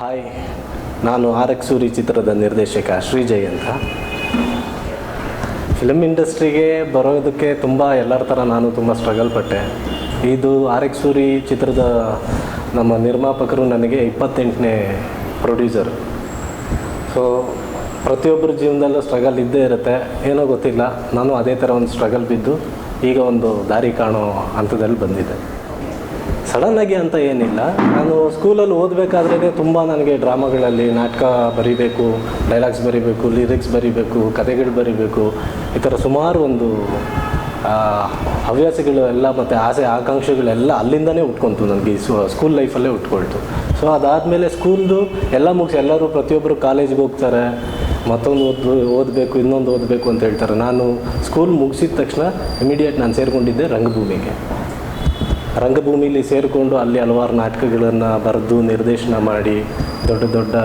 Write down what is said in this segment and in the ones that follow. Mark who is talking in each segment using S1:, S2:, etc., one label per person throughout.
S1: Hi, ನಾನು RX Suri ಚಿತ್ರದ ನಿರ್ದೇಶಕ ಶ್ರೀಜಯ್ ಅಂತ. ಫಿಲಮ್ ಇಂಡಸ್ಟ್ರಿಗೆ ಬರೋದಕ್ಕೆ ಎಲ್ಲರ ಥರ ನಾನು ತುಂಬ ಸ್ಟ್ರಗಲ್ ಪಟ್ಟೆ. ಇದು RX ಸೂರಿ ಚಿತ್ರದ ನಮ್ಮ ನಿರ್ಮಾಪಕರು ನನಗೆ 28ನೇ ಪ್ರೊಡ್ಯೂಸರ್. ಸೊ ಪ್ರತಿಯೊಬ್ಬರ ಜೀವನದಲ್ಲೂ ಸ್ಟ್ರಗಲ್ ಇದ್ದೇ ಇರುತ್ತೆ, ಏನೋ ಗೊತ್ತಿಲ್ಲ. ನಾನು ಅದೇ ಥರ ಒಂದು ಸ್ಟ್ರಗಲ್ ಬಿದ್ದು ಈಗ ಒಂದು ದಾರಿ ಕಾಣೋ ಹಂತದಲ್ಲಿ ಬಂದಿದ್ದೆ. ಸಡನ್ನಾಗಿ ಅಂತ ಏನಿಲ್ಲ, ನಾನು ಸ್ಕೂಲಲ್ಲಿ ಓದಬೇಕಾದ್ರೇ ತುಂಬ ನನಗೆ ಡ್ರಾಮಾಗಳಲ್ಲಿ ನಾಟಕ ಬರೀಬೇಕು, ಡೈಲಾಗ್ಸ್ ಬರೀಬೇಕು, ಲಿರಿಕ್ಸ್ ಬರೀಬೇಕು, ಕಥೆಗಳು ಬರೀಬೇಕು, ಈ ಥರ ಸುಮಾರು ಒಂದು ಹವ್ಯಾಸಗಳು ಎಲ್ಲ ಮತ್ತು ಆಸೆ ಆಕಾಂಕ್ಷೆಗಳೆಲ್ಲ ಅಲ್ಲಿಂದನೇ ಉಟ್ಕೊತು ನನಗೆ. ಸ್ಕೂಲ್ ಲೈಫಲ್ಲೇ ಉಟ್ಕೊಳ್ತು. ಸೊ ಅದಾದಮೇಲೆ ಸ್ಕೂಲ್ದು ಎಲ್ಲ ಮುಗಿಸಿ ಎಲ್ಲರೂ ಪ್ರತಿಯೊಬ್ಬರು ಕಾಲೇಜ್ಗೆ ಹೋಗ್ತಾರೆ, ಮತ್ತೊಂದು ಓದಬೇಕು, ಇನ್ನೊಂದು ಓದಬೇಕು ಅಂತ ಹೇಳ್ತಾರೆ. ನಾನು ಸ್ಕೂಲ್ ಮುಗಿಸಿದ ತಕ್ಷಣ ಇಮಿಡಿಯೇಟ್ ನಾನು ಸೇರಿಕೊಂಡಿದ್ದೆ ರಂಗಭೂಮಿಲಿ ಸೇರಿಕೊಂಡು ಅಲ್ಲಿ ಹಲವಾರು ನಾಟಕಗಳನ್ನು ಬರೆದು ನಿರ್ದೇಶನ ಮಾಡಿ ದೊಡ್ಡ ದೊಡ್ಡ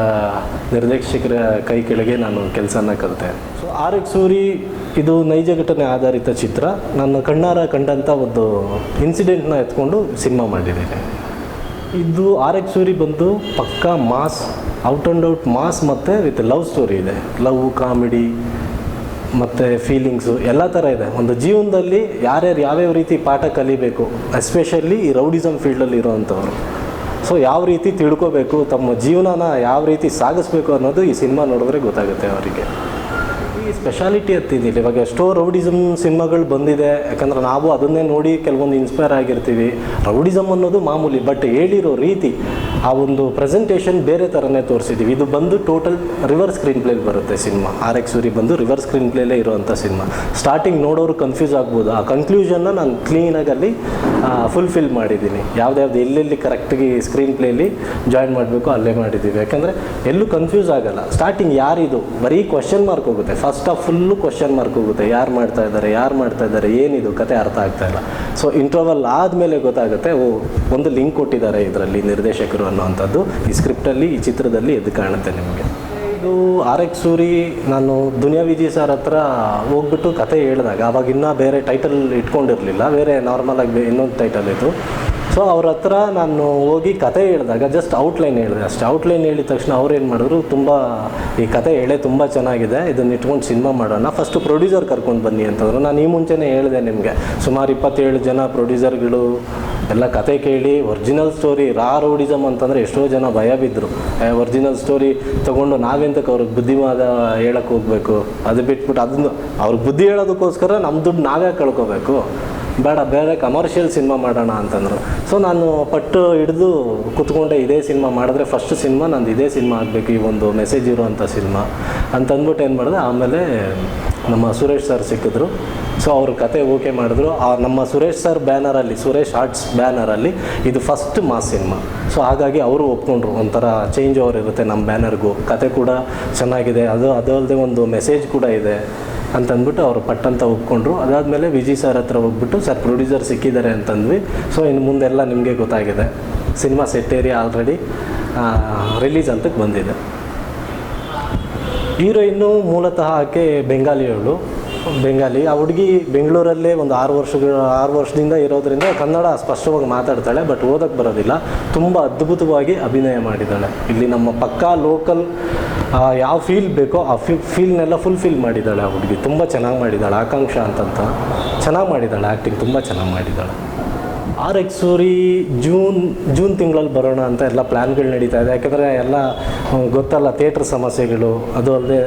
S1: ನಿರ್ದೇಶಕರ ಕೈ ಕೆಳಗೆ ನಾನು ಕೆಲಸನ ಕಲಿತೆ. ಸೊ RX ಸೂರಿ ಇದು ನೈಜ ಘಟನೆ ಆಧಾರಿತ ಚಿತ್ರ. ನನ್ನ ಕಣ್ಣಾರ ಕಂಡಂಥ ಒಂದು ಇನ್ಸಿಡೆಂಟ್ನ ಎತ್ಕೊಂಡು ಸಿನಿಮಾ ಮಾಡಿದ್ದೇನೆ. ಇದು RX ಸೂರಿ ಬಂದು ಪಕ್ಕಾ mass, out and out mass ಮತ್ತು ವಿತ್ ಲವ್ ಸ್ಟೋರಿ ಇದೆ. ಲವ್, ಕಾಮಿಡಿ ಮತ್ತು ಫೀಲಿಂಗ್ಸು ಎಲ್ಲ ಥರ ಇದೆ. ಒಂದು ಜೀವನದಲ್ಲಿ ಯಾರ್ಯಾರು ಯಾವ್ಯಾವ ರೀತಿ ಪಾಠ ಕಲಿಬೇಕು, ಎಸ್ಪೆಷಲಿ ಈ ರೌಡಿಸಮ್ ಫೀಲ್ಡಲ್ಲಿ ಇರೋವಂಥವ್ರು. ಸೊ ಯಾವ ರೀತಿ ತಿಳ್ಕೋಬೇಕು, ತಮ್ಮ ಜೀವನನ ಯಾವ ರೀತಿ ಸಾಗಿಸ್ಬೇಕು ಅನ್ನೋದು ಈ ಸಿನಿಮಾ ನೋಡಿದ್ರೆ ಗೊತ್ತಾಗುತ್ತೆ ಅವರಿಗೆ. ಈ ಸ್ಪೆಷಾಲಿಟಿ ಹತ್ತಿದ್ದಿಲ್ಲ. ಇವಾಗ ಎಷ್ಟೋ ರೌಡಿಸಮ್ ಸಿನಿಮಾಗಳು ಬಂದಿದೆ, ಯಾಕಂದ್ರೆ ನಾವು ಅದನ್ನೇ ನೋಡಿ ಕೆಲವೊಂದು ಇನ್ಸ್ಪೈರ್ ಆಗಿರ್ತೀವಿ. ರೌಡಿಸಮ್ ಅನ್ನೋದು ಮಾಮೂಲಿ, ಬಟ್ ಹೇಳಿರೋ ರೀತಿ, ಆ ಒಂದು ಪ್ರೆಸೆಂಟೇಷನ್ ಬೇರೆ ಥರನೇ ತೋರಿಸಿದ್ದೀವಿ. ಇದು ಬಂದು ಟೋಟಲ್ ರಿವರ್ಸ್ ಸ್ಕ್ರೀನ್ ಪ್ಲೇಲಿ ಬರುತ್ತೆ ಸಿನಿಮಾ. RX ಸೂರಿ ಬಂದು ರಿವರ್ಸ್ ಸ್ಕ್ರೀನ್ ಪ್ಲೇಲೇ ಇರೋವಂಥ ಸಿನಿಮಾ. ಸ್ಟಾರ್ಟಿಂಗ್ ನೋಡೋರು ಕನ್ಫ್ಯೂಸ್ ಆಗ್ಬೋದು, ಆ ಕನ್ಕ್ಲೂಷನ್ನ ನಾನು ಕ್ಲೀನಾಗಿ ಅಲ್ಲಿ ಫುಲ್ಫಿಲ್ ಮಾಡಿದ್ದೀನಿ. ಯಾವ್ದ್ಯಾವ್ದು ಎಲ್ಲೆಲ್ಲಿ ಕರೆಕ್ಟಾಗಿ ಸ್ಕ್ರೀನ್ ಪ್ಲೇಲಿ ಜಾಯಿನ್ ಮಾಡಬೇಕು ಅಲ್ಲೇ ಮಾಡಿದ್ದೀವಿ. ಯಾಕಂದರೆ ಎಲ್ಲೂ ಕನ್ಫ್ಯೂಸ್ ಆಗೋಲ್ಲ. ಸ್ಟಾರ್ಟಿಂಗ್ ಯಾರಿದು ಬರೀ ಕ್ವಶನ್ ಮಾರ್ಕ್ ಹೋಗುತ್ತೆ. First of full question mark ಹೋಗುತ್ತೆ, ಯಾರು ಮಾಡ್ತಾ ಇದ್ದಾರೆ, ಏನಿದು ಕತೆ ಅರ್ಥ ಆಗ್ತಾಯಿಲ್ಲ. ಸೊ ಇಂಟರ್ವಲ್ ಆದಮೇಲೆ ಗೊತ್ತಾಗುತ್ತೆ, ಒಂದು ಲಿಂಕ್ ಕೊಟ್ಟಿದ್ದಾರೆ ಇದರಲ್ಲಿ ನಿರ್ದೇಶಕರು ಅನ್ನೋವಂಥದ್ದು. ಈ ಸ್ಕ್ರಿಪ್ಟಲ್ಲಿ, ಈ ಚಿತ್ರದಲ್ಲಿ ಎದ್ದು ಕಾಣುತ್ತೆ ನಿಮಗೆ. ಇದು RX ಸೂರಿ ನಾನು ದುನಿಯಾ ವಿಜಯ್ ಸರ್ ಹತ್ರ ಹೋಗ್ಬಿಟ್ಟು ಕತೆ ಹೇಳಿದಾಗ, ಅವಾಗ ಇನ್ನೂ ಬೇರೆ ಟೈಟಲ್ ಇಟ್ಕೊಂಡಿರಲಿಲ್ಲ, ಬೇರೆ ನಾರ್ಮಲಾಗಿ ಇನ್ನೊಂದು ಟೈಟಲ್ ಇತ್ತು. ಸೊ ಅವ್ರ ಹತ್ರ ನಾನು ಹೋಗಿ ಕತೆ ಹೇಳಿದಾಗ ಜಸ್ಟ್ ಔಟ್ಲೈನ್ ಹೇಳಿದೆ ಅಷ್ಟೇ. ಔಟ್ಲೈನ್ ಹೇಳಿದ ತಕ್ಷಣ ಅವ್ರು ಏನು ಮಾಡಿದ್ರು, ತುಂಬ ಈ ಕತೆ ತುಂಬ ಚೆನ್ನಾಗಿದೆ, ಇದನ್ನು ಇಟ್ಕೊಂಡು ಸಿನಿಮಾ ಮಾಡೋಣ, ಫಸ್ಟು ಪ್ರೊಡ್ಯೂಸರ್ ಕರ್ಕೊಂಡು ಬನ್ನಿ ಅಂತಂದರು. ನಾನು ಈ ಮುಂಚೆನೇ ಹೇಳಿದೆ ನಿಮಗೆ, ಸುಮಾರು 27 ಜನ ಪ್ರೊಡ್ಯೂಸರ್ಗಳು ಎಲ್ಲ ಕತೆ ಕೇಳಿ ಒರಿಜಿನಲ್ ಸ್ಟೋರಿ ರೌಡಿಸಮ್ ಅಂತಂದರೆ ಎಷ್ಟೋ ಜನ ಭಯ ಬಿದ್ದರು. ಒರಿಜಿನಲ್ ಸ್ಟೋರಿ ತೊಗೊಂಡು ನಾವೆಂತಕ್ಕೆ ಅವ್ರಿಗೆ ಬುದ್ಧಿವಾದ ಹೇಳಕ್ಕೆ ಹೋಗಬೇಕು, ಅದು ಬಿಟ್ಬಿಟ್ಟು ಅದನ್ನು ಅವ್ರಿಗೆ ಬುದ್ಧಿ ಹೇಳೋದಕ್ಕೋಸ್ಕರ ನಮ್ಮ ದುಡ್ಡು ನಾವೇ ಕಳ್ಕೊಬೇಕು, ಬೇಡ ಬೇರೆ ಕಮರ್ಷಿಯಲ್ ಸಿನಿಮಾ ಮಾಡೋಣ ಅಂತಂದರು. ಸೊ ನಾನು ಪಟ್ಟು ಹಿಡಿದು ಕೂತ್ಕೊಂಡೆ, ಇದೇ ಸಿನಿಮಾ ಮಾಡಿದ್ರೆ ಫಸ್ಟ್ ಸಿನಿಮಾ ನಂದು ಇದೇ ಸಿನಿಮಾ ಆಗಬೇಕು, ಈ ಒಂದು ಮೆಸೇಜ್ ಇರುವಂಥ ಸಿನಿಮಾ ಅಂತಂದ್ಬಿಟ್ಟು ಏನು ಮಾಡಿದೆ. ಆಮೇಲೆ ನಮ್ಮ ಸುರೇಶ್ ಸರ್ ಸಿಕ್ಕಿದ್ರು. ಸೊ ಅವ್ರ ಕತೆ ಓಕೆ ಮಾಡಿದ್ರು. ನಮ್ಮ ಸುರೇಶ್ ಸರ್ ಬ್ಯಾನರಲ್ಲಿ, ಸುರೇಶ್ ಆರ್ಟ್ಸ್ ಬ್ಯಾನರಲ್ಲಿ ಇದು ಫಸ್ಟ್ ಮಾಸ್ ಸಿನಿಮಾ. ಸೊ ಹಾಗಾಗಿ ಅವರು ಒಪ್ಕೊಂಡ್ರು. ಒಂಥರ ಚೇಂಜ್ ಓವರ್ ಇರುತ್ತೆ ನಮ್ಮ ಬ್ಯಾನರ್ಗೂ, ಕತೆ ಕೂಡ ಚೆನ್ನಾಗಿದೆ, ಅದಲ್ಲದೆ ಒಂದು ಮೆಸೇಜ್ ಕೂಡ ಇದೆ ಅಂತಂದ್ಬಿಟ್ಟು ಅವರು ಪಟ್ಟಂತ ಒಪ್ಕೊಂಡ್ರು. ಅದಾದಮೇಲೆ ವಿಜಯ್ ಸರ್ ಹತ್ರ ಹೋಗ್ಬಿಟ್ಟು, ಸರ್ ಪ್ರೊಡ್ಯೂಸರ್ ಸಿಕ್ಕಿದ್ದಾರೆ ಅಂತಂದ್ವಿ. ಸೊ ಇನ್ನು ಮುಂದೆಲ್ಲ ನಿಮಗೆ ಗೊತ್ತಾಗಿದೆ. Cinema set area already release ಅಂತಕ್ಕೆ ಬಂದಿದೆ. ಹೀರೋಯಿನ್ನು ಮೂಲತಃ ಆಕೆ ಬೆಂಗಾಲಿ. ಆ ಹುಡುಗಿ ಬೆಂಗಳೂರಲ್ಲೇ ಒಂದು 6 ವರ್ಷದಿಂದ ಇರೋದ್ರಿಂದ ಕನ್ನಡ ಸ್ಪಷ್ಟವಾಗಿ ಮಾತಾಡ್ತಾಳೆ, ಬಟ್ ಓದಕ್ಕೆ ಬರೋದಿಲ್ಲ. ತುಂಬ ಅದ್ಭುತವಾಗಿ ಅಭಿನಯ ಮಾಡಿದ್ದಾಳೆ. ಇಲ್ಲಿ ನಮ್ಮ ಪಕ್ಕಾ ಲೋಕಲ್ ಯಾವ ಫೀಲ್ ಬೇಕೋ ಆ ಫೀಲ್ನೆಲ್ಲ ಫುಲ್ಫಿಲ್ ಮಾಡಿದ್ದಾಳೆ ಆ ಹುಡುಗಿ. ತುಂಬ ಚೆನ್ನಾಗಿ ಮಾಡಿದ್ದಾಳೆ. ಆಕಾಂಕ್ಷ ಅಂತಂತ ಚೆನ್ನಾಗಿ ಮಾಡಿದ್ದಾಳೆ, ಆ್ಯಕ್ಟಿಂಗ್ ತುಂಬ ಚೆನ್ನಾಗಿ ಮಾಡಿದ್ದಾಳೆ. RX ಸೂರಿ ಜೂನ್ ತಿಂಗಳಲ್ಲಿ ಬರೋಣ ಅಂತ ಎಲ್ಲ ಪ್ಲ್ಯಾನ್ಗಳು ನಡೀತಾ ಇದೆ. ಯಾಕೆಂದರೆ ಎಲ್ಲ ಗೊತ್ತಲ್ಲ, ಥಿಯೇಟ್ರ್ ಸಮಸ್ಯೆಗಳು, ಅದು ಅಲ್ಲದೆ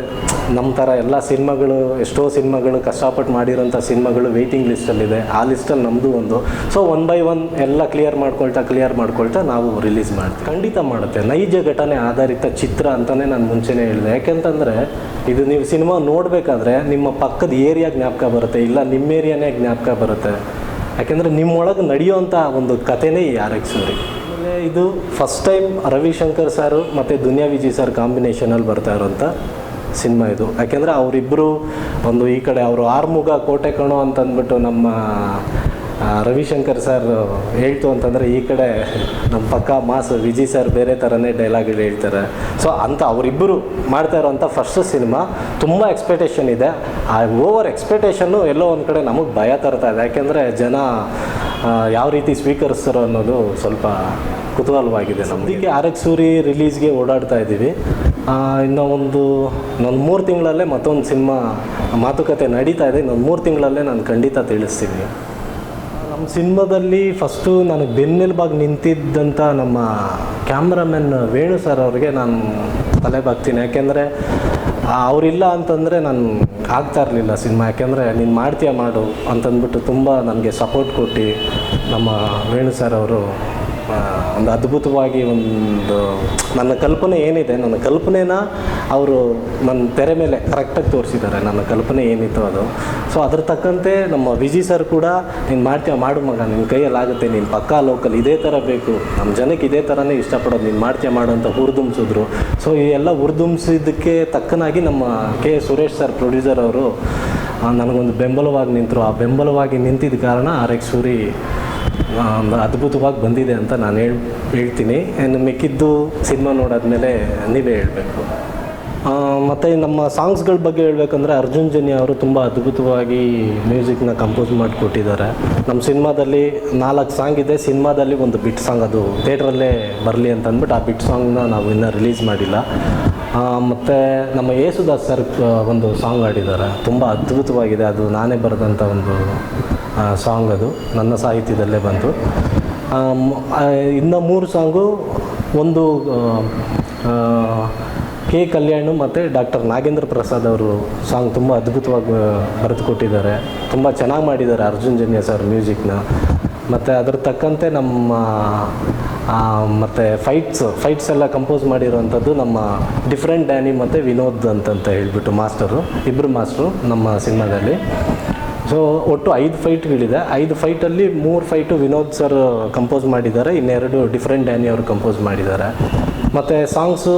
S1: ನಮ್ಮ ಥರ ಎಲ್ಲ ಸಿನಿಮಾಗಳು, ಎಷ್ಟೋ ಸಿನಿಮಾಗಳು ಕಷ್ಟಪಟ್ಟು ಮಾಡಿರೋಂಥ ಸಿನಿಮಾಗಳು ವೆಯ್ಟಿಂಗ್ ಲಿಸ್ಟಲ್ಲಿದೆ. ಆ ಲಿಸ್ಟಲ್ಲಿ ನಮ್ಮದು ಒಂದು. ಸೊ 1 by 1 ಎಲ್ಲ ಕ್ಲಿಯರ್ ಮಾಡ್ಕೊಳ್ತಾ ನಾವು ರಿಲೀಸ್ ಮಾಡ್ತೀವಿ. ಖಂಡಿತ ಮಾಡುತ್ತೆ. ನೈಜ ಘಟನೆ ಆಧಾರಿತ ಚಿತ್ರ ಅಂತಲೇ ನಾನು ಮುಂಚೆನೇ ಹೇಳಿದೆ. ಯಾಕೆಂತಂದರೆ ಇದು ನೀವು ಸಿನಿಮಾ ನೋಡಬೇಕಾದ್ರೆ ನಿಮ್ಮ ಪಕ್ಕದ ಏರಿಯಾ ಜ್ಞಾಪಕ ಬರುತ್ತೆ, ಇಲ್ಲ ನಿಮ್ಮ ಏರಿಯಾನೇ ಜ್ಞಾಪಕ ಬರುತ್ತೆ. ಯಾಕೆಂದರೆ ನಿಮ್ಮೊಳಗೆ ನಡೆಯುವಂಥ ಒಂದು ಕಥೆನೇ ಈ RX ಸೂರಿ. ಆಮೇಲೆ ಇದು ಫಸ್ಟ್ ಟೈಮ್ ರವಿಶಂಕರ್ ಸರ್ ಮತ್ತು ದುನಿಯಾ ವಿಜಯ್ ಸರ್ ಕಾಂಬಿನೇಷನಲ್ಲಿ ಬರ್ತಾ ಇರೋಂಥ ಸಿನಿಮಾ ಇದು. ಯಾಕೆಂದರೆ ಅವರಿಬ್ಬರು ಒಂದು ಈ ಕಡೆ ಅವರು ಆರ್ಮುಗ ಕೋಟೆ ಕಣೋ ಅಂತಂದ್ಬಿಟ್ಟು ನಮ್ಮ ರವಿಶಂಕರ್ ಸರ್ ಹೇಳ್ತು ಅಂತಂದರೆ, ಈ ಕಡೆ ನಮ್ಮ ಪಕ್ಕ ಮಾಸ್ ವಿಜಯ್ ಸರ್ ಬೇರೆ ಥರನೇ ಡೈಲಾಗ್ಗಳು ಹೇಳ್ತಾರೆ. ಸೊ ಅಂತ ಅವರಿಬ್ಬರು ಮಾಡ್ತಾ ಇರೋವಂಥ ಫಸ್ಟ್ ಸಿನಿಮಾ. ತುಂಬ ಎಕ್ಸ್ಪೆಕ್ಟೇಷನ್ ಇದೆ. ಆ ಓವರ್ ಎಕ್ಸ್ಪೆಕ್ಟೇಷನ್ನು ಎಲ್ಲೋ ಒಂದು ಕಡೆ ನಮಗೆ ಭಯ ತರ್ತಾ ಇದೆ. ಯಾಕೆಂದರೆ ಜನ ಯಾವ ರೀತಿ ಸ್ವೀಕರಿಸ್ತಾರೋ ಅನ್ನೋದು ಸ್ವಲ್ಪ ಕುತೂಹಲವಾಗಿದೆ ನಮಗೆ. ಆರ್ ಎಕ್ಸ್ ಸೂರಿ ರಿಲೀಸ್ಗೆ ಓಡಾಡ್ತಾ ಇದ್ದೀವಿ. ಇನ್ನೂ ಒಂದು 3 ತಿಂಗಳಲ್ಲೇ ಮತ್ತೊಂದು ಸಿನಿಮಾ ಮಾತುಕತೆ ನಡೀತಾ ಇದೆ. ಇನ್ನೊಂದು 3 ತಿಂಗಳಲ್ಲೇ ನಾನು ಖಂಡಿತ ತಿಳಿಸ್ತೀನಿ. ನಮ್ಮ ಸಿನಿಮಾದಲ್ಲಿ ಫಸ್ಟು ನನಗೆ ಬೆನ್ನೆಲುಬಾಗಿ ನಿಂತಿದ್ದಂಥ ನಮ್ಮ ಕ್ಯಾಮ್ರಾಮನ್ ವೇಣು ಸರ್ ಅವ್ರಿಗೆ ನಾನು ತಲೆ ಬಾಗ್ತೀನಿ. ಯಾಕೆಂದರೆ ಅವರಿಲ್ಲ ಅಂತಂದರೆ ನಾನು ಆಗ್ತಾ ಇರಲಿಲ್ಲ ಸಿನಿಮಾ. ಯಾಕೆಂದರೆ ನೀನು ಮಾಡ್ತೀಯ ಮಾಡು ಅಂತಂದ್ಬಿಟ್ಟು ತುಂಬ ನನಗೆ ಸಪೋರ್ಟ್ ಕೊಟ್ಟು ನಮ್ಮ ವೇಣು ಸರ್ ಅವರು ಒಂದು ಅದ್ಭುತವಾಗಿ ಒಂದು ನನ್ನ ಕಲ್ಪನೆ ಏನಿದೆ, ನನ್ನ ಕಲ್ಪನೆನ ಅವರು ನನ್ನ ತೆರೆ ಮೇಲೆ ಕರೆಕ್ಟಾಗಿ ತೋರಿಸಿದ್ದಾರೆ. ನನ್ನ ಕಲ್ಪನೆ ಏನಿತ್ತು ಅದು. ಸೊ ಅದ್ರ ತಕ್ಕಂತೆ ನಮ್ಮ ವಿಜಿ ಸರ್ ಕೂಡ ನೀನು ಮಾಡ್ತೀಯ ಮಾಡು ಮಗ, ನಿನ್ನ ಕೈಯಲ್ಲಾಗುತ್ತೆ, ನೀನು ಪಕ್ಕಾ ಲೋಕಲ್, ಇದೇ ಥರ ಬೇಕು, ನಮ್ಮ ಜನಕ್ಕೆ ಇದೇ ಥರನೇ ಇಷ್ಟಪಡೋದು, ನೀನು ಮಾಡ್ತೀಯ ಮಾಡು ಅಂತ ಹುರಿದುಂಬಿಸಿದ್ರು. ಸೊ ಈ ಎಲ್ಲ ಹುರಿದುಂಬಿಸಿದ್ದಕ್ಕೆ ತಕ್ಕನಾಗಿ ನಮ್ಮ ಕೆ ಸುರೇಶ್ ಸರ್ ಪ್ರೊಡ್ಯೂಸರ್ ಅವರು ನನಗೊಂದು ಬೆಂಬಲವಾಗಿ ನಿಂತರು. ಆ ಬೆಂಬಲವಾಗಿ ನಿಂತಿದ್ದ ಕಾರಣ ಆರ್ ಎಕ್ಸ್ ಸೂರಿ ಒಂದು ಅದ್ಭುತವಾಗಿ ಬಂದಿದೆ ಅಂತ ನಾನು ಹೇಳ್ತೀನಿ. ಇನ್ನು ಮಿಕ್ಕಿದ್ದು ಸಿನಿಮಾ ನೋಡಾದ್ಮೇಲೆ ನೀವೇ ಹೇಳಬೇಕು. ಮತ್ತು ನಮ್ಮ ಸಾಂಗ್ಸ್ಗಳ ಬಗ್ಗೆ ಹೇಳ್ಬೇಕಂದ್ರೆ ಅರ್ಜುನ್ ಜನ್ಯ ಅವರು ತುಂಬ ಅದ್ಭುತವಾಗಿ ಮ್ಯೂಸಿಕ್ನ ಕಂಪೋಸ್ ಮಾಡಿಕೊಟ್ಟಿದ್ದಾರೆ. ನಮ್ಮ ಸಿನಿಮಾದಲ್ಲಿ 4 ಸಾಂಗ್ ಇದೆ. ಸಿನಿಮಾದಲ್ಲಿ ಒಂದು ಬಿಟ್ ಸಾಂಗ್, ಅದು ಥಿಯೇಟ್ರಲ್ಲೇ ಬರಲಿ ಅಂತ ಅಂದ್ಬಿಟ್ಟು ಆ ಬಿಟ್ ಸಾಂಗ್ನ ನಾವು ಇನ್ನೂ ರಿಲೀಸ್ ಮಾಡಿಲ್ಲ. ಮತ್ತು ನಮ್ಮ ಯೇಸುದಾಸ್ ಸರ್ ಒಂದು ಸಾಂಗ್ ಆಡಿದ್ದಾರೆ, ತುಂಬ ಅದ್ಭುತವಾಗಿದೆ. ಅದು ನಾನೇ ಬರೆದಂಥ ಒಂದು ಸಾಂಗ್, ಅದು ನನ್ನ ಸಾಹಿತ್ಯದಲ್ಲೇ ಬಂತು. ಇನ್ನು 3 ಸಾಂಗು, ಒಂದು ಕೆ ಕಲ್ಯಾಣ್ ಮತ್ತು ಡಾಕ್ಟರ್ ನಾಗೇಂದ್ರ ಪ್ರಸಾದ್ ಅವರು ಸಾಂಗ್ ತುಂಬ ಅದ್ಭುತವಾಗಿ ಬರೆದು ಕೊಟ್ಟಿದ್ದಾರೆ. ತುಂಬ ಚೆನ್ನಾಗಿ ಮಾಡಿದ್ದಾರೆ ಅರ್ಜುನ್ ಜನ್ಯ ಸರ್ ಮ್ಯೂಸಿಕ್ನ. ಮತ್ತು ಅದ್ರ ತಕ್ಕಂತೆ ನಮ್ಮ ಮತ್ತು ಫೈಟ್ಸ್ ಎಲ್ಲ ಕಂಪೋಸ್ ಮಾಡಿರೋವಂಥದ್ದು ನಮ್ಮ ಡಿಫ್ರೆಂಟ್ ಡ್ಯಾನಿ ಮತ್ತು ವಿನೋದ್ ಅಂತ ಹೇಳ್ಬಿಟ್ಟು ಮಾಸ್ಟರು, ಇಬ್ಬರು ಮಾಸ್ಟ್ರು ನಮ್ಮ ಸಿನಿಮಾದಲ್ಲಿ. ಸೊ ಒಟ್ಟು 5 ಫೈಟ್ಗಳಿದೆ. 5 ಫೈಟಲ್ಲಿ 3 ಫೈಟು ವಿನೋದ್ ಸರ್ ಕಂಪೋಸ್ ಮಾಡಿದ್ದಾರೆ, ಇನ್ನೆರಡು ಡಿಫ್ರೆಂಟ್ ಡ್ಯಾನಿ ಅವರು ಕಂಪೋಸ್ ಮಾಡಿದ್ದಾರೆ. ಮತ್ತು ಸಾಂಗ್ಸು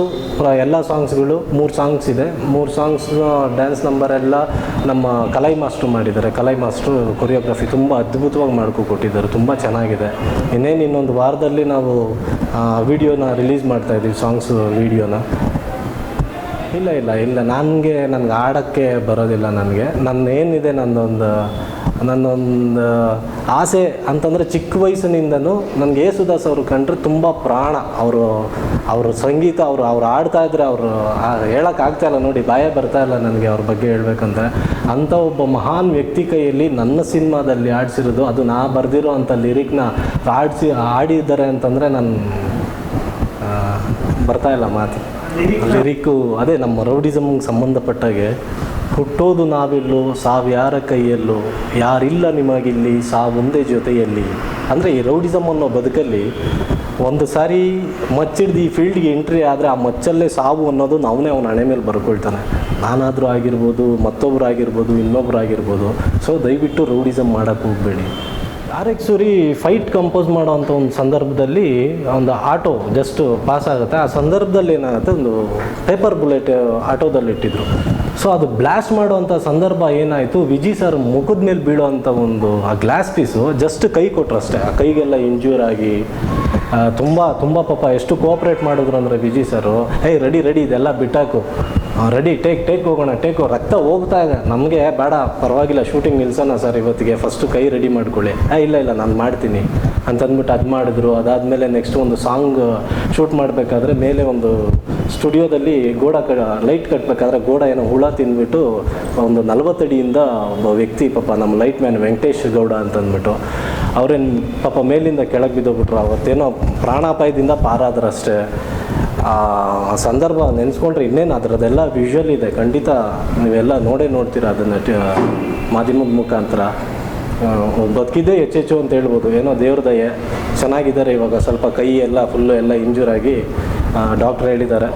S1: ಎಲ್ಲ ಸಾಂಗ್ಸ್ಗಳು 3 ಸಾಂಗ್ಸ್ ಇದೆ. 3 ಸಾಂಗ್ಸ್ ಡ್ಯಾನ್ಸ್ ನಂಬರ್ ಎಲ್ಲ ನಮ್ಮ ಕಲೈ ಮಾಸ್ಟ್ರು ಮಾಡಿದ್ದಾರೆ. ಕಲೈ ಮಾಸ್ಟ್ರು ಕೊರಿಯೋಗ್ರಫಿ ತುಂಬ ಅದ್ಭುತವಾಗಿ ಮಾಡ್ಕೊಟ್ಟಿದ್ದಾರೆ, ತುಂಬ ಚೆನ್ನಾಗಿದೆ. ಇನ್ನೊಂದು ವಾರದಲ್ಲಿ ನಾವು ವಿಡಿಯೋನ ರಿಲೀಸ್ ಮಾಡ್ತಾಯಿದ್ದೀವಿ, ಸಾಂಗ್ಸು ವಿಡಿಯೋನ. ಇಲ್ಲ ನನಗೆ ಆಡೋಕ್ಕೆ ಬರೋದಿಲ್ಲ. ನನ್ನೇನಿದೆ ನನ್ನೊಂದು ಆಸೆ ಅಂತಂದರೆ ಚಿಕ್ಕ ವಯಸ್ಸಿನಿಂದನೂ ನನಗೆ ಯೇಸುದಾಸ್ ಅವರು ಕಂಡ್ರೆ ತುಂಬ ಪ್ರಾಣ. ಅವರು ಸಂಗೀತ ಅವ್ರು ಆಡ್ತಾಯಿದ್ರೆ ಅವರು ಹೇಳೋಕ್ಕಾಗ್ತಾಯಿಲ್ಲ, ನೋಡಿ ಬಾಯೇ ಬರ್ತಾಯಿಲ್ಲ ನನಗೆ ಅವ್ರ ಬಗ್ಗೆ ಹೇಳ್ಬೇಕಂದ್ರೆ. ಅಂಥ ಒಬ್ಬ ಮಹಾನ್ ವ್ಯಕ್ತಿ ಕೈಯಲ್ಲಿ ನನ್ನ ಸಿನಿಮಾದಲ್ಲಿ ಆಡಿಸಿರೋದು, ಅದು ನಾ ಬರೆದಿರೋ ಅಂಥ ಲಿರಿಕ್ನ ಆಡಿದ್ದಾರೆ ಅಂತಂದರೆ ನಾನು ಬರ್ತಾಯಿಲ್ಲ ಮಾತು. ಲಿರಿಕ್ಕು ಅದೇ ನಮ್ಮ ರೌಡಿಸಮ್ಗೆ ಸಂಬಂಧಪಟ್ಟಾಗೆ, ಹುಟ್ಟೋದು ನಾವೆಲ್ಲೋ ಸಾವಿಯಾರ ಕೈಯಲ್ಲೋ, ಯಾರಿಲ್ಲ ನಿಮಗಿಲ್ಲಿ ಸಾವೊಂದೇ ಜೊತೆಯಲ್ಲಿ. ಅಂದರೆ ಈ ರೌಡಿಸಮ್ ಅನ್ನೋ ಬದುಕಲ್ಲಿ ಒಂದು ಸಾರಿ ಮಚ್ಚಿಡ್ದು ಈ ಫೀಲ್ಡ್ಗೆ ಎಂಟ್ರಿ ಆದರೆ ಆ ಮಚ್ಚಲ್ಲೇ ಸಾವು ಅನ್ನೋದು ಅವನ ಹಣೆ ಮೇಲೆ ಬರ್ಕೊಳ್ತಾನೆ. ನಾನಾದರೂ ಆಗಿರ್ಬೋದು, ಮತ್ತೊಬ್ಬರು ಆಗಿರ್ಬೋದು, ಇನ್ನೊಬ್ರು ಆಗಿರ್ಬೋದು. ಸೊ ದಯವಿಟ್ಟು ರೌಡಿಸಮ್ ಮಾಡೋಕ್ಕೆ ಹೋಗಬೇಡಿ. R X Suri fight compose ಮಾಡೋ ಅಂಥ ಒಂದು ಸಂದರ್ಭದಲ್ಲಿ ಒಂದು ಆಟೋ ಜಸ್ಟ್ ಪಾಸ್ ಆಗುತ್ತೆ. ಆ ಸಂದರ್ಭದಲ್ಲಿ ಏನಾಗುತ್ತೆ, ಒಂದು ಪೇಪರ್ ಬುಲೆಟ್ ಆಟೋದಲ್ಲಿ ಇಟ್ಟಿದ್ರು. ಸೊ ಅದು ಬ್ಲಾಸ್ಟ್ ಮಾಡುವಂಥ ಸಂದರ್ಭ ಏನಾಯಿತು, ವಿಜಿ ಸರ್ ಮುಖದ ಮೇಲೆ ಬೀಳೋ ಅಂಥ ಒಂದು ಆ ಗ್ಲಾಸ್ ಪೀಸು ಜಸ್ಟ್ ಕೈ ಕೊಟ್ಟರು ಅಷ್ಟೇ. ಆ ಕೈಗೆಲ್ಲ ಇಂಜೂರ್ ಆಗಿ ತುಂಬ ಪಾಪ ಎಷ್ಟು ಕೋಆಪ್ರೇಟ್ ಮಾಡಿದ್ರು ಅಂದರೆ ವಿಜಿ ಸರು, ರೆಡಿ ಇದೆಲ್ಲ ಬಿಟ್ಟಾಕು, ರೆಡಿ ಟೇಕ್ ಹೋಗೋಣ, ರಕ್ತ ಹೋಗ್ತಾ ಇದೆ ನಮಗೆ, ಬೇಡ ಪರವಾಗಿಲ್ಲ ಶೂಟಿಂಗ್ ನಿಲ್ಸೋಣ ಸರ್ ಇವತ್ತಿಗೆ, ಫಸ್ಟು ಕೈ ರೆಡಿ ಮಾಡ್ಕೊಳ್ಳಿ. ಇಲ್ಲ ನಾನು ಮಾಡ್ತೀನಿ ಅಂತಂದ್ಬಿಟ್ಟು ಅದು ಮಾಡಿದ್ರು. ಅದಾದಮೇಲೆ ನೆಕ್ಸ್ಟ್ ಒಂದು ಸಾಂಗ್ ಶೂಟ್ ಮಾಡಬೇಕಾದ್ರೆ ಮೇಲೆ ಒಂದು ಸ್ಟುಡಿಯೋದಲ್ಲಿ ಲೈಟ್ ಕಟ್ಟಬೇಕಾದ್ರೆ ಗೋಡ ಏನೋ ಹುಳ ತಿಂದ್ಬಿಟ್ಟು ಒಂದು 40 ಅಡಿಯಿಂದ ಒಬ್ಬ ವ್ಯಕ್ತಿ ಪಾಪ ನಮ್ಮ ಲೈಟ್ ಮ್ಯಾನ್ ವೆಂಕಟೇಶ್ ಗೌಡ ಅಂತಂದ್ಬಿಟ್ಟು ಅವ್ರೇನು ಪಾಪ ಮೇಲಿಂದ ಕೆಳಗೆ ಬಿದ್ದೋಗ್ಬಿಟ್ರು. ಅವತ್ತೇನೋ ಪ್ರಾಣಾಪಾಯದಿಂದ ಪಾರಾದ್ರಷ್ಟೇ. ಆ ಸಂದರ್ಭ ನೆನೆಸ್ಕೊಂಡ್ರೆ ಇನ್ನೇನು ಅದರದ್ದೆಲ್ಲ ವಿಷುವಲ್ ಇದೆ, ಖಂಡಿತ ನೀವೆಲ್ಲ ನೋಡ್ತೀರಾ ಅದನ್ನು ಮಾಧ್ಯಮದ ಮುಖಾಂತರ. ಬದುಕಿದ್ದೇ ಹೆಚ್ಚೆಚ್ಚು ಅಂತ ಹೇಳ್ಬೋದು. ಏನೋ ದೇವ್ರ ದಯೆ, ಚೆನ್ನಾಗಿದ್ದಾರೆ ಇವಾಗ. ಸ್ವಲ್ಪ ಕೈ ಎಲ್ಲ ಫುಲ್ಲು ಎಲ್ಲ ಇಂಜೂರ್ ಆಗಿ ಡಾಕ್ಟ್ರ್ ಹೇಳಿದ್ದಾರೆ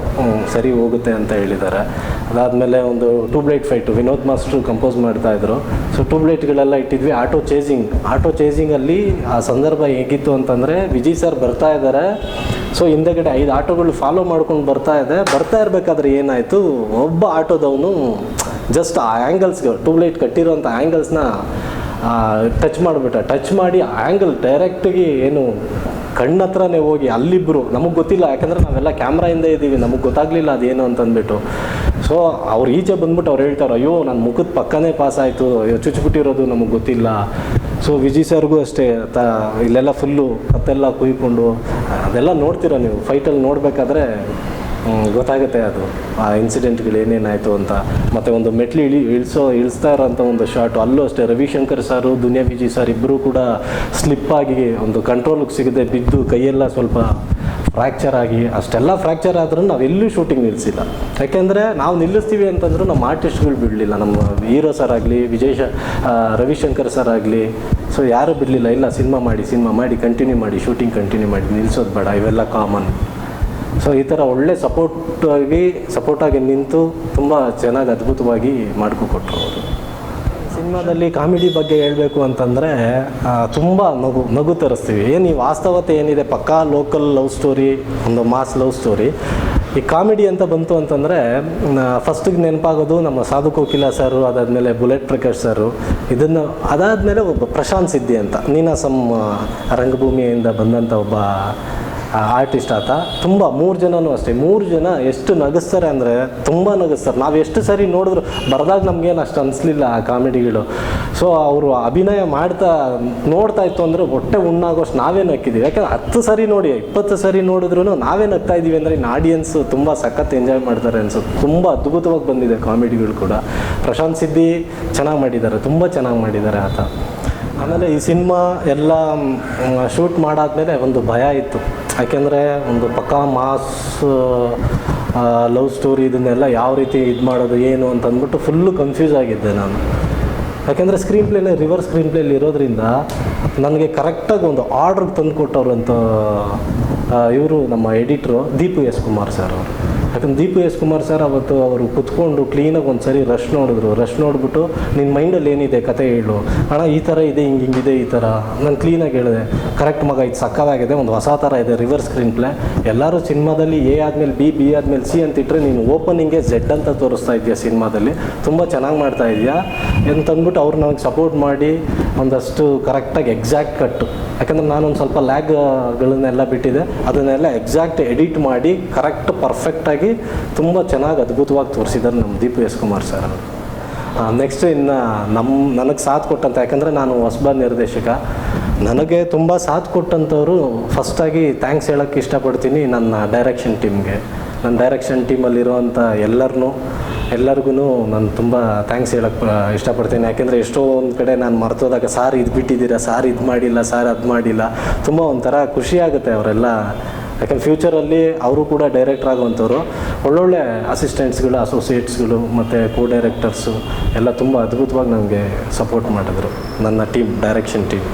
S1: ಸರಿ ಹೋಗುತ್ತೆ ಅಂತ ಹೇಳಿದ್ದಾರೆ. ಅದಾದಮೇಲೆ ಒಂದು tube light fight Vinod master compose ಮಾಡ್ತಾಯಿದ್ರು. ಸೊ ಟ್ಯೂಬ್ಲೈಟ್ಗಳೆಲ್ಲ ಇಟ್ಟಿದ್ವಿ. ಆಟೋ ಚೇಸಿಂಗಲ್ಲಿ ಆ ಸಂದರ್ಭ ಹೇಗಿತ್ತು ಅಂತಂದರೆ, ವಿಜಯ್ ಸರ್ ಬರ್ತಾ ಇದ್ದಾರೆ. ಸೊ ಹಿಂದೆಗಡೆ 5 ಆಟೋಗಳು ಫಾಲೋ ಮಾಡ್ಕೊಂಡು ಬರ್ತಾ ಇರಬೇಕಾದ್ರೆ ಏನಾಯಿತು, ಒಬ್ಬ ಆಟೋದವನು ಜಸ್ಟ್ ಆ ಆ್ಯಂಗಲ್ಸ್ಗೆ ಟ್ಯೂಬ್ಲೈಟ್ ಕಟ್ಟಿರೋಂಥ ಆ್ಯಂಗಲ್ಸ್ನ ಟಚ್ ಮಾಡಿ ಆ್ಯಂಗಲ್ ಡೈರೆಕ್ಟಾಗಿ ಏನು ಕಣ್ಣು ಹತ್ರನೇ ಹೋಗಿ ಅಲ್ಲಿಬ್ಬರು, ನಮಗೆ ಗೊತ್ತಿಲ್ಲ ಯಾಕಂದರೆ ನಾವೆಲ್ಲ ಕ್ಯಾಮ್ರಾ ಹಿಂದೆ ಇದ್ದೀವಿ, ನಮಗೆ ಗೊತ್ತಾಗಲಿಲ್ಲ ಅದೇನು ಅಂತಂದ್ಬಿಟ್ಟು. ಸೊ ಅವ್ರು ಈಚೆ ಬಂದ್ಬಿಟ್ಟು ಅವ್ರು ಹೇಳ್ತಾರೆ, ಅಯ್ಯೋ ನನ್ನ ಮುಖದ ಪಕ್ಕನೇ ಪಾಸ್ ಆಯಿತು, ಚುಚ್ಚಿಬಿಟ್ಟಿರೋದು ನಮಗೆ ಗೊತ್ತಿಲ್ಲ. ಸೊ ವಿಜಯ್ ಸರ್ಗೂ ಅಷ್ಟೇ, ಇಲ್ಲೆಲ್ಲ ಫುಲ್ಲು ಕತ್ತೆಲ್ಲ ಕುಯ್ಕೊಂಡು ಅದೆಲ್ಲ ನೋಡ್ತೀರ ನೀವು ಫೈಟಲ್ಲಿ ನೋಡಬೇಕಾದ್ರೆ ಗೊತ್ತಾಗುತ್ತೆ ಅದು ಆ ಇನ್ಸಿಡೆಂಟ್ಗಳು ಏನೇನಾಯಿತು ಅಂತ. ಮತ್ತು ಒಂದು ಮೆಟ್ಲು ಇಳಿಸ್ತಾ ಇರೋಂಥ ಒಂದು ಶಾಟು, ಅಲ್ಲೂ ಅಷ್ಟೇ ರವಿಶಂಕರ್ ಸಾರು, ದುನಿಯಾ ವಿಜಯ್ ಸರ್ ಇಬ್ಬರೂ ಕೂಡ ಸ್ಲಿಪ್ಪಾಗಿ ಒಂದು ಕಂಟ್ರೋಲಿಗೆ ಸಿಗದೆ ಬಿದ್ದು ಕೈಯೆಲ್ಲ ಸ್ವಲ್ಪ ಫ್ರ್ಯಾಕ್ಚರ್ ಆಗಿ, ಅಷ್ಟೆಲ್ಲ ಫ್ರ್ಯಾಕ್ಚರ್ ಆದ್ರೂ ನಾವೆಲ್ಲೂ ಶೂಟಿಂಗ್ ನಿಲ್ಲಿಸಿಲ್ಲ. ಯಾಕೆಂದರೆ ನಾವು ನಿಲ್ಲಿಸ್ತೀವಿ ಅಂತಂದ್ರೂ ನಮ್ಮ ಆರ್ಟಿಸ್ಟ್ಗಳು ಬಿಡಲಿಲ್ಲ, ನಮ್ಮ ಹೀರೋ ಸರ್ ಆಗಲಿ, ರವಿಶಂಕರ್ ಸರ್ ಆಗಲಿ, ಸೊ ಯಾರೂ ಬಿಡಲಿಲ್ಲ. ಇಲ್ಲ, ಸಿನಿಮಾ ಮಾಡಿ ಕಂಟಿನ್ಯೂ ಮಾಡಿ, ಶೂಟಿಂಗ್ ಕಂಟಿನ್ಯೂ ಮಾಡಿ, ನಿಲ್ಲಿಸೋದು ಬೇಡ, ಇವೆಲ್ಲ ಕಾಮನ್. ಸೊ ಈ ಥರ ಒಳ್ಳೆ ಸಪೋರ್ಟಾಗಿ ನಿಂತು ತುಂಬ ಚೆನ್ನಾಗಿ ಅದ್ಭುತವಾಗಿ ಮಾಡಿಕೊಟ್ರು ಅವರು. ಸಿನಿಮಾದಲ್ಲಿ ಕಾಮಿಡಿ ಬಗ್ಗೆ ಹೇಳಬೇಕು ಅಂತಂದರೆ ತುಂಬ ನಗು ತರಿಸ್ತೀವಿ. ಈ ವಾಸ್ತವತೆ ಏನಿದೆ, ಪಕ್ಕಾ ಲೋಕಲ್ ಲವ್ ಸ್ಟೋರಿ, ಒಂದು ಮಾಸ್ ಲವ್ ಸ್ಟೋರಿ. ಈ ಕಾಮಿಡಿ ಅಂತ ಬಂತು ಅಂತಂದರೆ ಫಸ್ಟಿಗೆ ನೆನಪಾಗೋದು ನಮ್ಮ ಸಾಧು ಕೋಕಿಲ ಸರು, ಅದಾದಮೇಲೆ ಬುಲೆಟ್ ಪ್ರಕಾಶ್ ಸರು, ಅದಾದಮೇಲೆ ಒಬ್ಬ ಪ್ರಶಾಂತ್ ಸಿದ್ದಿ ಅಂತ ನೀನಾಸಂ ರಂಗಭೂಮಿಯಿಂದ ಬಂದಂಥ ಒಬ್ಬ ಆರ್ಟಿಸ್ಟ್ ಆತ. ತುಂಬ 3 ಜನನೂ ಅಷ್ಟೇ, 3 ಜನ ಎಷ್ಟು ನಗಿಸ್ತಾರೆ ಅಂದರೆ ತುಂಬ ನಗಿಸ್ತಾರೆ. ನಾವು ಎಷ್ಟು ಸರಿ ನೋಡಿದ್ರು ಬರೆದಾಗ ನಮಗೇನು ಅಷ್ಟು ಅನಿಸ್ಲಿಲ್ಲ ಆ ಕಾಮಿಡಿಗಳು. ಸೊ ಅವರು ಅಭಿನಯ ನೋಡ್ತಾ ಇತ್ತು ಅಂದರೆ ಹೊಟ್ಟೆ ಉಣ್ಣಾಗೋಷ್ಟು ನಾವೇ ನಕ್ಕಿದ್ದೀವಿ. ಯಾಕಂದರೆ 10 ಸರಿ ನೋಡಿ 20 ಸರಿ ನೋಡಿದ್ರೂ ನಾವೇ ನಗ್ತಾ ಇದ್ದೀವಿ ಅಂದರೆ ಇನ್ನು ಆಡಿಯನ್ಸು ತುಂಬ ಸಖತ್ ಎಂಜಾಯ್ ಮಾಡ್ತಾರೆ ಅನ್ಸುತ್ತೆ. ತುಂಬ ಅದ್ಭುತವಾಗಿ ಬಂದಿದೆ ಕಾಮಿಡಿಗಳು ಕೂಡ. ಪ್ರಶಾಂತ್ ಸಿದ್ದಿ ಚೆನ್ನಾಗಿ ಮಾಡಿದ್ದಾರೆ, ತುಂಬ ಚೆನ್ನಾಗಿ ಮಾಡಿದ್ದಾರೆ ಆತ. ಆಮೇಲೆ ಈ ಸಿನಿಮಾ ಎಲ್ಲ ಶೂಟ್ ಮಾಡಾದ್ಮೇಲೆ ಒಂದು ಭಯ ಇತ್ತು. ಯಾಕೆಂದರೆ ಒಂದು ಪಕ್ಕಾ ಮಾಸ್ ಲವ್ ಸ್ಟೋರಿ, ಇದನ್ನೆಲ್ಲ ಯಾವ ರೀತಿ ಇದು ಮಾಡೋದು ಏನು ಅಂತ ಅಂದ್ಬಿಟ್ಟು ಫುಲ್ಲು ಕನ್ಫ್ಯೂಸ್ ಆಗಿದ್ದೆ ನಾನು. ಯಾಕೆಂದರೆ ರಿವರ್ಸ್ ಸ್ಕ್ರೀನ್ ಪ್ಲೇಲಿ ಇರೋದ್ರಿಂದ ನನಗೆ ಕರೆಕ್ಟಾಗಿ ಒಂದು ಆರ್ಡ್ರಿಗೆ ತಂದು ಕೊಟ್ಟವ್ರು ಅಂತ ಇವರು ನಮ್ಮ ಎಡಿಟ್ರು ದೀಪು ಎಸ್ ಕುಮಾರ್ ಸರ್ ಅವರು. ಯಾಕಂದ್ರೆ ದೀಪು ಎಸ್ ಕುಮಾರ್ ಸರ್ ಅವತ್ತು ಅವರು ಕುತ್ಕೊಂಡು ಕ್ಲೀನಾಗಿ ಒಂದು ಸರಿ ರಶ್ ನೋಡಿಬಿಟ್ಟು ನಿನ್ನ ಮೈಂಡಲ್ಲಿ ಏನಿದೆ ಕತೆ ಹೇಳು ಅಣ್ಣ, ಈ ಥರ ಇದೆ, ಹಿಂಗಿದೆ, ಈ ಥರ. ನಾನು ಕ್ಲೀನಾಗಿ ಹೇಳಿದೆ, ಕರೆಕ್ಟ್ ಮಗ, ಇದು ಸಕ್ಕದಾಗಿದೆ, ಒಂದು ಹೊಸ ಥರ ಇದೆ ರಿವರ್ಸ್ ಸ್ಕ್ರೀನ್ ಪ್ಲೇ. ಎಲ್ಲರೂ ಸಿನಿಮಾದಲ್ಲಿ ಎ ಆದಮೇಲೆ ಬಿ ಆದಮೇಲೆ ಸಿ ಅಂತಿಟ್ರೆ ನೀನು ಓಪನಿಂಗ್ಗೆ ಝೆಡ್ ಅಂತ ತೋರಿಸ್ತಾ ಇದೆಯಾ ಸಿನಿಮಾದಲ್ಲಿ, ತುಂಬ ಚೆನ್ನಾಗಿ ಮಾಡ್ತಾ ಇದೆಯಾ ಅಂತಂದ್ಬಿಟ್ಟು ಅವ್ರು ನನಗೆ ಸಪೋರ್ಟ್ ಮಾಡಿ ಒಂದಷ್ಟು ಕರೆಕ್ಟಾಗಿ ಎಕ್ಸಾಕ್ಟ್ ಕಟ್ಟು. ಯಾಕಂದರೆ ನಾನೊಂದು ಸ್ವಲ್ಪ ಲ್ಯಾಗ್ಗಳನ್ನೆಲ್ಲ ಬಿಟ್ಟಿದೆ, ಅದನ್ನೆಲ್ಲ ಎಕ್ಸಾಕ್ಟ್ ಎಡಿಟ್ ಮಾಡಿ ಕರೆಕ್ಟ್ ಪರ್ಫೆಕ್ಟಾಗಿ ತುಂಬ ಚೆನ್ನಾಗಿ ಅದ್ಭುತವಾಗಿ ತೋರಿಸಿದ್ದಾರೆ ನಮ್ಮ ದೀಪು ಎಸ್ ಕುಮಾರ್ ಸರ್ ಅವರು. ನೆಕ್ಸ್ಟ್ ಇನ್ನು ನನಗೆ ಸಾಥ್ ಕೊಟ್ಟಂತ, ಯಾಕಂದರೆ ನಾನು ಹೊಸಬ ನಿರ್ದೇಶಕ, ನನಗೆ ತುಂಬ ಸಾಥ್ ಕೊಟ್ಟಂಥವ್ರು ಫಸ್ಟಾಗಿ ಥ್ಯಾಂಕ್ಸ್ ಹೇಳೋಕ್ಕೆ ಇಷ್ಟಪಡ್ತೀನಿ ನನ್ನ ಡೈರೆಕ್ಷನ್ ಟೀಮ್ಗೆ. ನನ್ನ ಡೈರೆಕ್ಷನ್ ಟೀಮಲ್ಲಿರೋವಂಥ ಎಲ್ಲರಿಗೂ ನಾನು ತುಂಬ ಥ್ಯಾಂಕ್ಸ್ ಹೇಳೋಕ್ಕೆ ಇಷ್ಟಪಡ್ತೀನಿ. ಯಾಕೆಂದರೆ ಎಷ್ಟೋ ಒಂದು ಕಡೆ ನಾನು ಮರ್ತೋದಾಗ ಸಾರ್ ಇದು ಬಿಟ್ಟಿದ್ದೀರಾ, ಸಾರ್ ಇದು ಮಾಡಿಲ್ಲ, ಸಾರ್ ಅದು ಮಾಡಿಲ್ಲ, ತುಂಬ ಒಂಥರ ಖುಷಿಯಾಗುತ್ತೆ ಅವರೆಲ್ಲ. ಯಾಕಂದ್ರೆ ಫ್ಯೂಚರಲ್ಲಿ ಅವರು ಕೂಡ ಡೈರೆಕ್ಟರ್ ಆಗುವಂಥವ್ರು. ಒಳ್ಳೊಳ್ಳೆ ಅಸಿಸ್ಟೆಂಟ್ಸ್ಗಳು, ಅಸೋಸಿಯೇಟ್ಸ್ಗಳು ಮತ್ತು ಕೋ ಡೈರೆಕ್ಟರ್ಸು ಎಲ್ಲ ತುಂಬ ಅದ್ಭುತವಾಗಿ ನನಗೆ ಸಪೋರ್ಟ್ ಮಾಡಿದ್ರು ನನ್ನ ಡೈರೆಕ್ಷನ್ ಟೀಮ್.